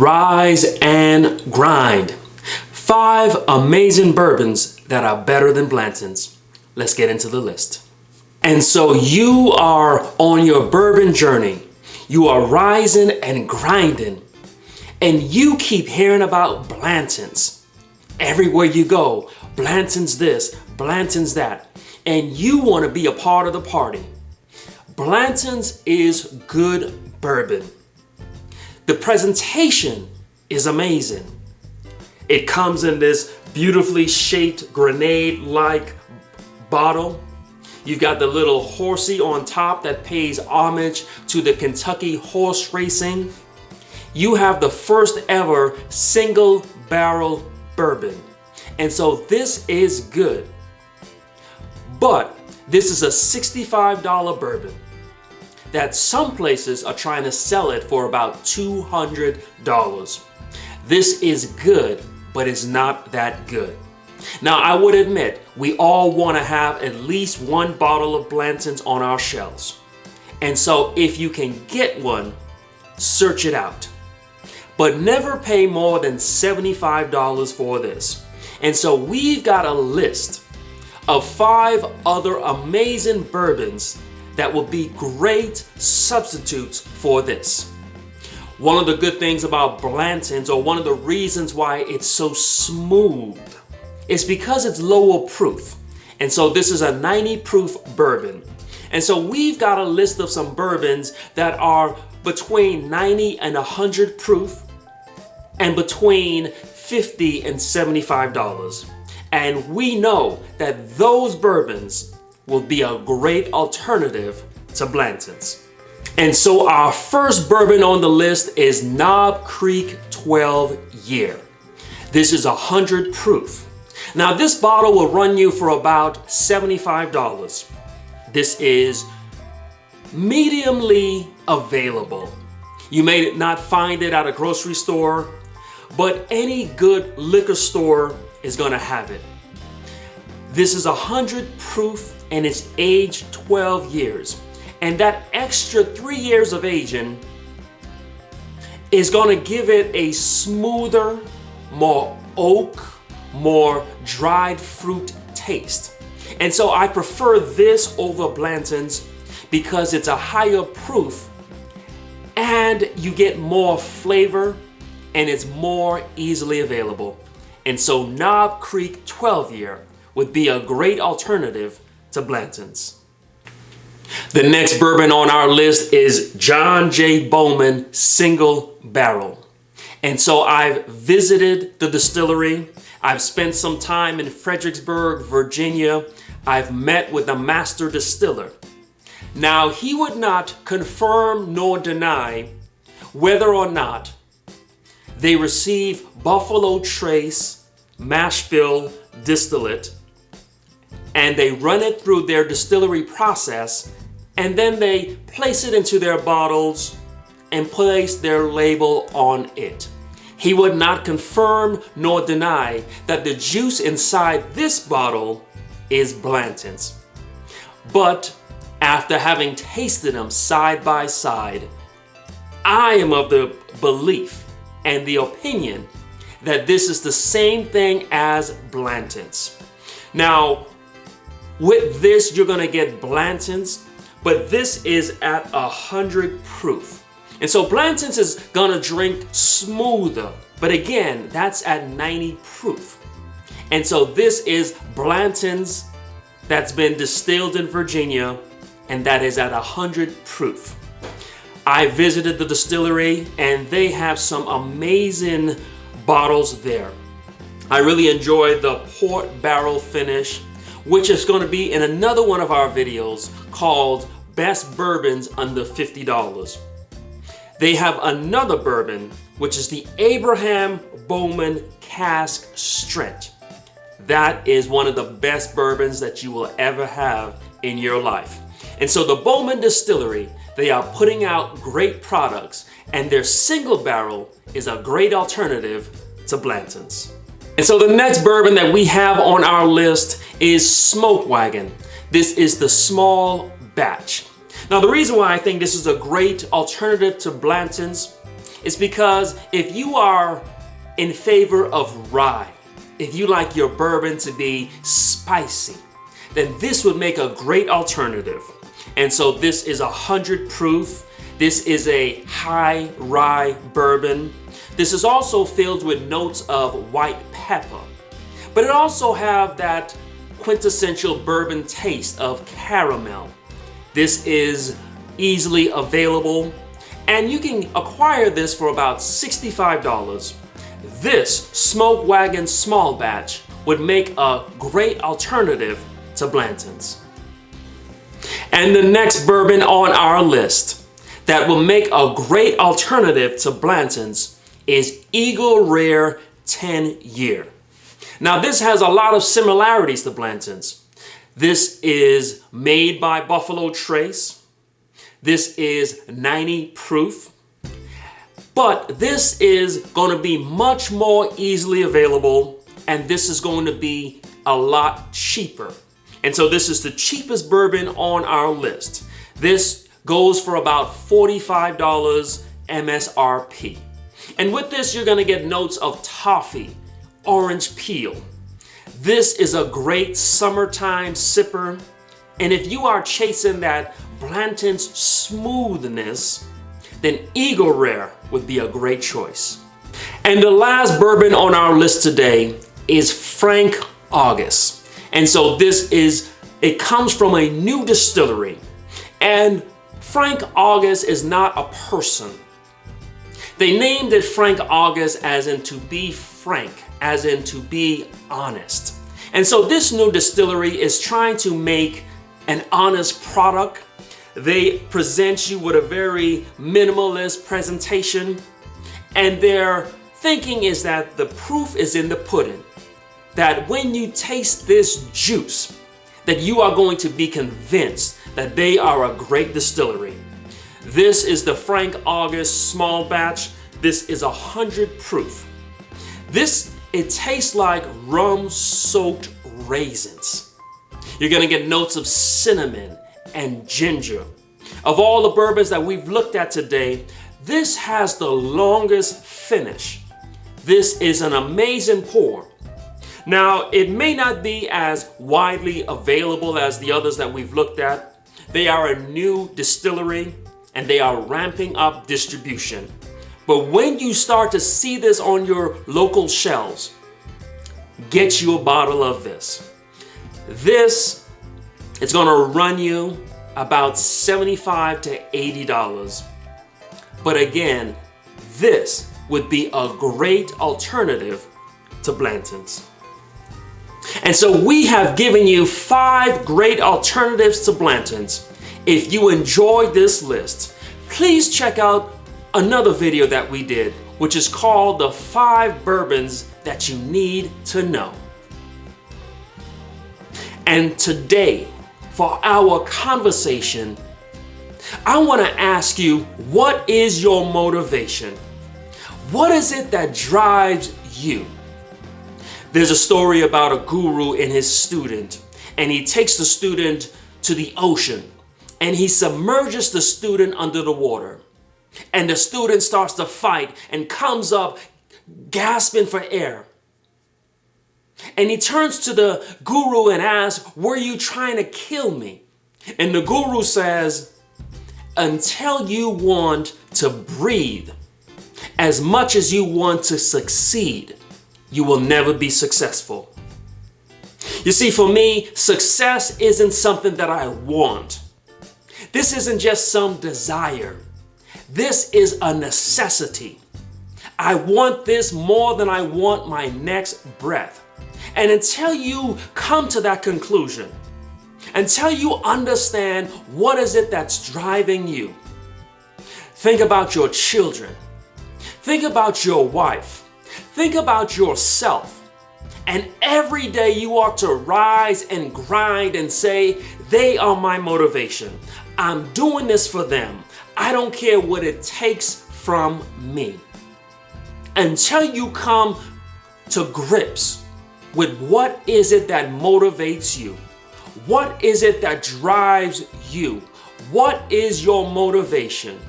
rise and grind. 5 amazing bourbons that are better than Blantons. Let's get into the list. And so you are on your bourbon journey. You are rising and grinding. And you keep hearing about Blantons. Everywhere you go, Blantons this, Blantons that. And you want to be a part of the party. Blantons is good bourbon. The presentation is amazing. It comes in this beautifully shaped grenade-like bottle. You've got the little horsey on top that pays homage to the Kentucky horse racing. You have the first ever single barrel bourbon. And so this is good. But this is a $65 bourbon that some places are trying to sell it for about $200. This is good, but it's not that good. Now, I would admit, we all want to have at least one bottle of Blantons on our shelves. And so if you can get one, search it out. But never pay more than $75 for this. And so we've got a list of 5 other amazing bourbons that will be great substitutes for this. One of the good things about Blantons, or one of the reasons why it's so smooth, is because it's lower proof. And so this is a 90 proof bourbon. And so we've got a list of some bourbons that are between 90 and 100 proof and between $50 and $75. And we know that those bourbons will be a great alternative to Blantons. And so our first bourbon on the list is Knob Creek 12 Year. This is 100 proof. Now this bottle will run you for about $75. This is mediumly available. You may not find it at a grocery store, but any good liquor store is gonna have it. This is 100 proof and it's aged 12 years. And that extra 3 years of aging is gonna give it a smoother, more oak, more dried fruit taste. And so I prefer this over Blantons because it's a higher proof and you get more flavor and it's more easily available. And so Knob Creek 12 Year would be a great alternative to Blantons. The next bourbon on our list is John J. Bowman Single Barrel. And so I've visited the distillery. I've spent some time in Fredericksburg, Virginia. I've met with the master distiller. Now, he would not confirm nor deny whether or not they receive Buffalo Trace mash bill distillate and they run it through their distillery process and then they place it into their bottles and place their label on it. He would not confirm nor deny that the juice inside this bottle is Blanton's. But after having tasted them side by side, I am of the belief and the opinion that this is the same thing as Blanton's. Now, with this, you're gonna get Blanton's, but this is at 100 proof. And so Blanton's is gonna drink smoother, but again, that's at 90 proof. And so this is Blanton's that's been distilled in Virginia, and that is at 100 proof. I visited the distillery and they have some amazing bottles there. I really enjoyed the port barrel finish, which is going to be in another one of our videos called Best Bourbons Under $50. They have another bourbon, which is the Abraham Bowman Cask Strength. That is one of the best bourbons that you will ever have in your life. And so the Bowman Distillery, they are putting out great products, and their single barrel is a great alternative to Blanton's. And so the next bourbon that we have on our list is Smoke Wagon. This is the small batch. Now, the reason why I think this is a great alternative to Blanton's is because if you are in favor of rye, if you like your bourbon to be spicy, then this would make a great alternative. And so this is 100 proof. This is a high rye bourbon. This is also filled with notes of white pepper, but it also have that quintessential bourbon taste of caramel. This is easily available, and you can acquire this for about $65. This Smoke Wagon small batch would make a great alternative to Blantons. And the next bourbon on our list that will make a great alternative to Blantons is Eagle Rare 10-year. Now this has a lot of similarities to Blantons. This is made by Buffalo Trace. This is 90 proof. But this is going to be much more easily available, and this is going to be a lot cheaper. And so this is the cheapest bourbon on our list. This goes for about $45 MSRP. And with this, you're going to get notes of toffee, orange peel. This is a great summertime sipper. And if you are chasing that Blanton's smoothness, then Eagle Rare would be a great choice. And the last bourbon on our list today is Frank August. And so it comes from a new distillery. And Frank August is not a person. They named it Frank August as in to be frank, as in to be honest. And so this new distillery is trying to make an honest product. They present you with a very minimalist presentation, and their thinking is that the proof is in the pudding. That when you taste this juice, that you are going to be convinced that they are a great distillery. This is the Frank August small batch. This is 100 proof. It tastes like rum-soaked raisins. You're gonna get notes of cinnamon and ginger. Of all the bourbons that we've looked at today, this has the longest finish. This is an amazing pour. Now, it may not be as widely available as the others that we've looked at. They are a new distillery and they are ramping up distribution. But when you start to see this on your local shelves, get you a bottle of this. This is gonna run you about $75 to $80. But again, this would be a great alternative to Blantons. And so we have given you 5 great alternatives to Blantons. If you enjoyed this list, please check out another video that we did, which is called the 5 bourbons that you need to know. And today, for our conversation, I want to ask you, what is your motivation? What is it that drives you? There's a story about a guru and his student, and he takes the student to the ocean, and he submerges the student under the water. And the student starts to fight and comes up gasping for air. And he turns to the guru and asks, "Were you trying to kill me?" And the guru says, "Until you want to breathe as much as you want to succeed, you will never be successful." You see, for me, success isn't something that I want. This isn't just some desire. This is a necessity. I want this more than I want my next breath. And until you come to that conclusion, until you understand what is it that's driving you, think about your children, think about your wife, think about yourself, and every day you ought to rise and grind and say, "They are my motivation. I'm doing this for them. I don't care what it takes from me." Until you come to grips with what is it that motivates you, what is it that drives you, what is your motivation,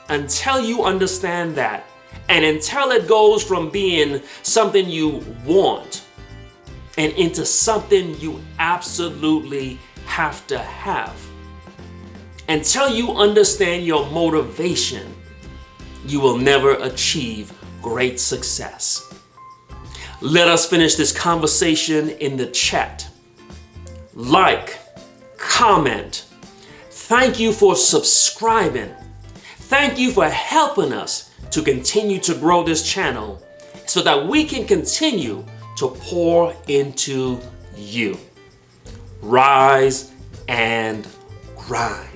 until you understand that, and until it goes from being something you want and into something you absolutely have to have. Until you understand your motivation, you will never achieve great success. Let us finish this conversation in the chat. Like, comment. Thank you for subscribing. Thank you for helping us to continue to grow this channel so that we can continue to pour into you. Rise and grind.